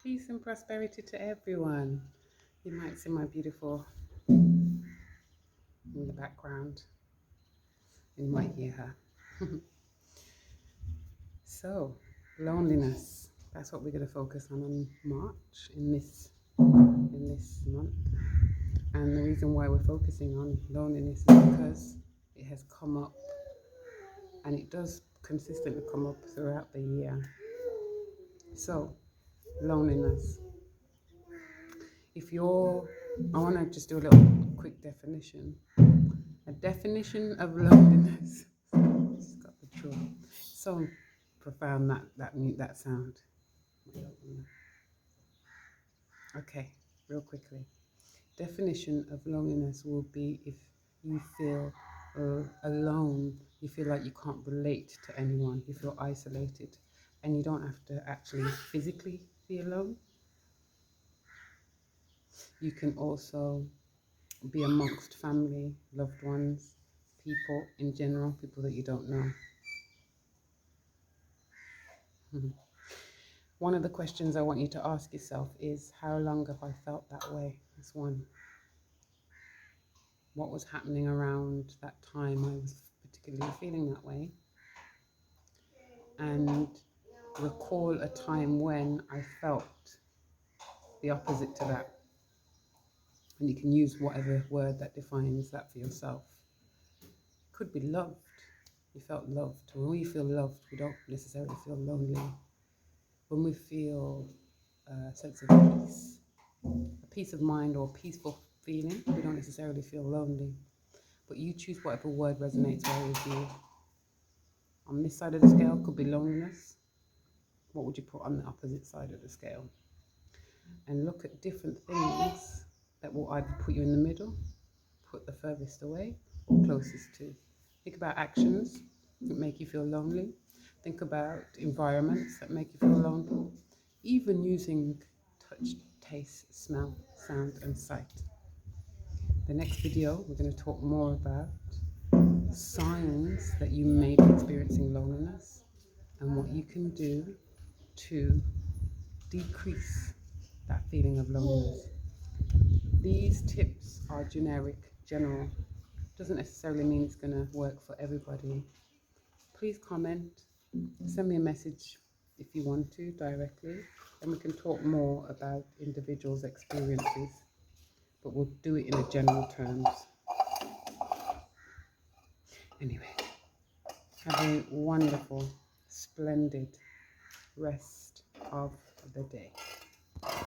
Peace and prosperity to everyone. You might see my beautiful in the background, and you might hear her. So, loneliness. That's what we're going to focus on March in this month. And the reason why we're focusing on loneliness is because it has come up, and it does consistently come up throughout the year. So, loneliness. I want to just do a little quick definition. A definition of loneliness. Just got the truth. So profound that sound. Okay, real quickly. Definition of loneliness will be if you feel alone, you feel like you can't relate to anyone, you feel isolated, and you don't have to actually physically be alone. You can also be amongst family, loved ones, people in general, people that you don't know. One of the questions I want you to ask yourself is, how long have I felt that way? That's one. What was happening around that time I was particularly feeling that way? And recall a time when I felt the opposite to that. And you can use whatever word that defines that for yourself. It could be loved. You felt loved. When we feel loved, we don't necessarily feel lonely. When we feel a sense of peace, a peace of mind or a peaceful feeling, we don't necessarily feel lonely. But you choose whatever word resonates well with you. On this side of the scale could be loneliness. What would you put on the opposite side of the scale? And look at different things that will either put you in the middle, put the furthest away, or closest to. Think about actions that make you feel lonely. Think about environments that make you feel lonely. Even using touch, taste, smell, sound, and sight. The next video, we're going to talk more about signs that you may be experiencing loneliness and what you can do to decrease that feeling of loneliness. These tips are generic, general. Doesn't necessarily mean it's going to work for everybody. Please comment, send me a message if you want to directly, and we can talk more about individuals' experiences, but we'll do it in a general terms. Anyway, have a wonderful, splendid rest of the day.